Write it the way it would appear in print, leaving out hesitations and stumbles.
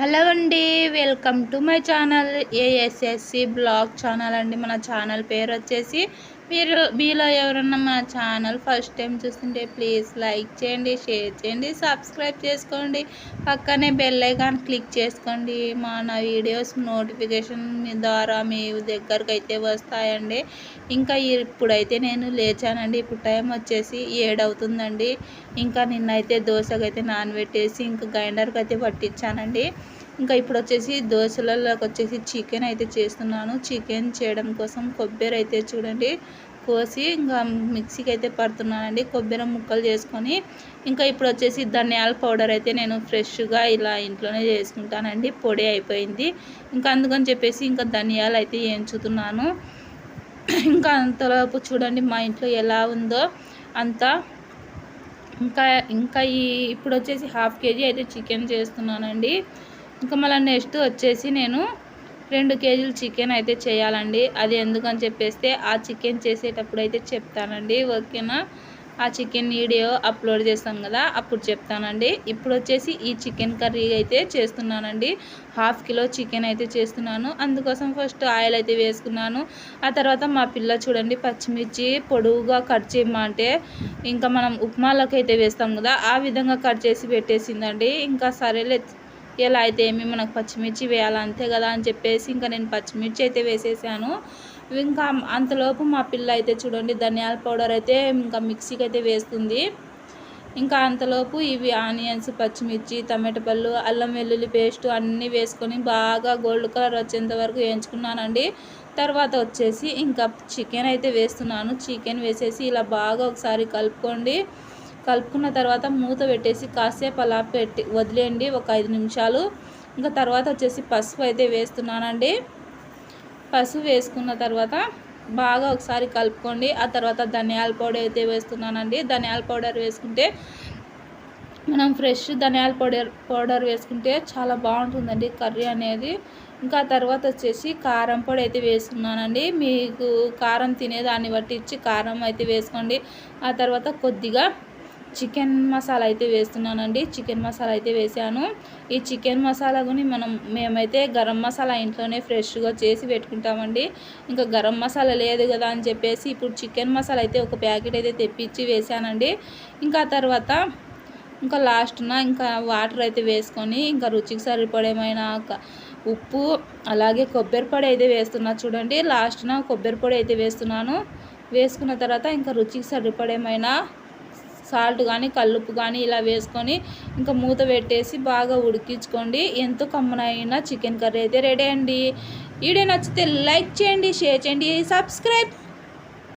Hello అండి, welcome to my channel ASSC blog channel అండి. మన ఛానల్ పేరు వచ్చేసి మీలో ఎవరన్నా మన ఛానల్ ఫస్ట్ టైం చూస్తుంటే ప్లీజ్ లైక్ చేయండి, షేర్ చేయండి, సబ్స్క్రైబ్ చేసుకోండి. పక్కనే బెల్ ఐకాన్ క్లిక్ చేసుకోండి. మన వీడియోస్ నోటిఫికేషన్ ద్వారా మీ దగ్గరకు అయితే వస్తాయండి. ఇంకా ఇప్పుడైతే నేను లేచానండి. ఇప్పుడు టైం వచ్చేసి 7 అవుతుందండి. ఇంకా నిన్నైతే దోశకైతే నానబెట్టేసి ఇంకా గ్రైండర్కి అయితే పట్టించానండి. ఇంకా ఇప్పుడు వచ్చేసి దోశలలోకి వచ్చేసి చికెన్ అయితే చేస్తున్నాను. చికెన్ చేయడం కోసం కొబ్బరి అయితే చూడండి కోసి ఇంకా మిక్సీకి అయితే పడుతున్నానండి. కొబ్బరి ముక్కలు చేసుకొని ఇంకా ఇప్పుడు వచ్చేసి ధనియాల పౌడర్ అయితే నేను ఫ్రెష్గా ఇలా ఇంట్లోనే చేసుకుంటానండి. పొడి అయిపోయింది ఇంకా అందుకని చెప్పేసి ఇంకా ధనియాలు అయితే వేయించుతున్నాను. ఇంకా అంతలోపు చూడండి మా ఇంట్లో ఎలా ఉందో అంతా. ఇంకా ఇంకా ఇప్పుడు వచ్చేసి 1/2 kg అయితే చికెన్ చేస్తున్నానండి. ఇంకా మళ్ళీ నెక్స్ట్ వచ్చేసి నేను 2 kgలు చికెన్ అయితే చేయాలండి. అది ఎందుకని చెప్పేస్తే ఆ చికెన్ చేసేటప్పుడు అయితే చెప్తానండి, ఓకేనా? ఆ చికెన్ వీడియో అప్లోడ్ చేస్తాను కదా, అప్పుడు చెప్తానండి. ఇప్పుడు వచ్చేసి ఈ చికెన్ కర్రీ అయితే చేస్తున్నానండి. 1/2 kg చికెన్ అయితే చేస్తున్నాను. అందుకోసం ఫస్ట్ ఆయిల్ అయితే వేసుకున్నాను. ఆ తర్వాత మా పిల్ల చూడండి పచ్చిమిర్చి పొడవుగా కట్ చేయమంటే ఇంకా మనం ఉప్మాలోకి అయితే వేస్తాం కదా, ఆ విధంగా కట్ చేసి పెట్టేసిందండి. ఇంకా సరేలే ఎలా అయితే ఏమి మనకు పచ్చిమిర్చి వేయాలి అంతే కదా అని చెప్పేసి ఇంకా నేను పచ్చిమిర్చి అయితే వేసేసాను. ఇంకా అంతలోపు మా పిల్ల అయితే చూడండి ధనియాల పౌడర్ అయితే ఇంకా మిక్సీకి అయితే వేస్తుంది. ఇంకా అంతలోపు ఇవి ఆనియన్స్, పచ్చిమిర్చి, టమాటా పళ్ళు, అల్లం వెల్లుల్లి పేస్ట్ అన్నీ వేసుకొని బాగా గోల్డ్ కలర్ వచ్చేంత వరకు వేయించుకున్నానండి. తర్వాత వచ్చేసి ఇంకా చికెన్ అయితే వేస్తున్నాను. చికెన్ వేసేసి ఇలా బాగా ఒకసారి కలుపుకున్న తర్వాత మూత పెట్టేసి కాసేపు అలా వదిలేయండి ఒక 5 నిమిషాలు. ఇంకా తర్వాత వచ్చేసి పసుపు అయితే వేస్తున్నానండి. పసుపు వేసుకున్న తర్వాత బాగా ఒకసారి కలుపుకోండి. ఆ తర్వాత ధనియాల పౌడర్ అయితే వేస్తున్నానండి. ధనియాల పౌడర్ వేసుకుంటే మనం ఫ్రెష్ ధనియాల పౌడర్ వేసుకుంటే చాలా బాగుంటుందండి కర్రీ అనేది. ఇంకా తర్వాత వచ్చేసి కారం పొడి అయితే వేసుకున్నానండి. మీకు కారం తినేదాన్ని బట్టి ఇచ్చి కారం అయితే వేసుకోండి. ఆ తర్వాత కొద్దిగా చికెన్ మసాలా అయితే వేస్తున్నానండి. చికెన్ మసాలా అయితే వేసాను. ఈ చికెన్ మసాలా కూడా మేమైతే గరం మసాలా ఇంట్లోనే ఫ్రెష్గా చేసి పెట్టుకుంటామండి. ఇంకా గరం మసాలా లేదు కదా అని చెప్పేసి ఇప్పుడు చికెన్ మసాలా అయితే ఒక ప్యాకెట్ అయితే తెప్పించి వేసానండి. ఇంకా తర్వాత ఇంకా లాస్ట్న ఇంకా వాటర్ అయితే వేసుకొని ఇంకా రుచికి సరిపడేమైనా ఉప్పు అలాగే కొబ్బరి పొడి అయితే వేస్తున్నా చూడండి. లాస్ట్న కొబ్బరి పొడి అయితే వేస్తున్నాను. వేసుకున్న తర్వాత ఇంకా రుచికి సరిపడేమైనా సాల్ట్ కానీ కల్లుప్పు కానీ ఇలా వేసుకొని ఇంకా మూత పెట్టేసి బాగా ఉడికించుకోండి. ఎంతో కమ్మనైన చికెన్ కర్రీ అయితే రెడీ అండి. వీడియో నచ్చితే లైక్ చేయండి, షేర్ చేయండి, సబ్స్క్రైబ్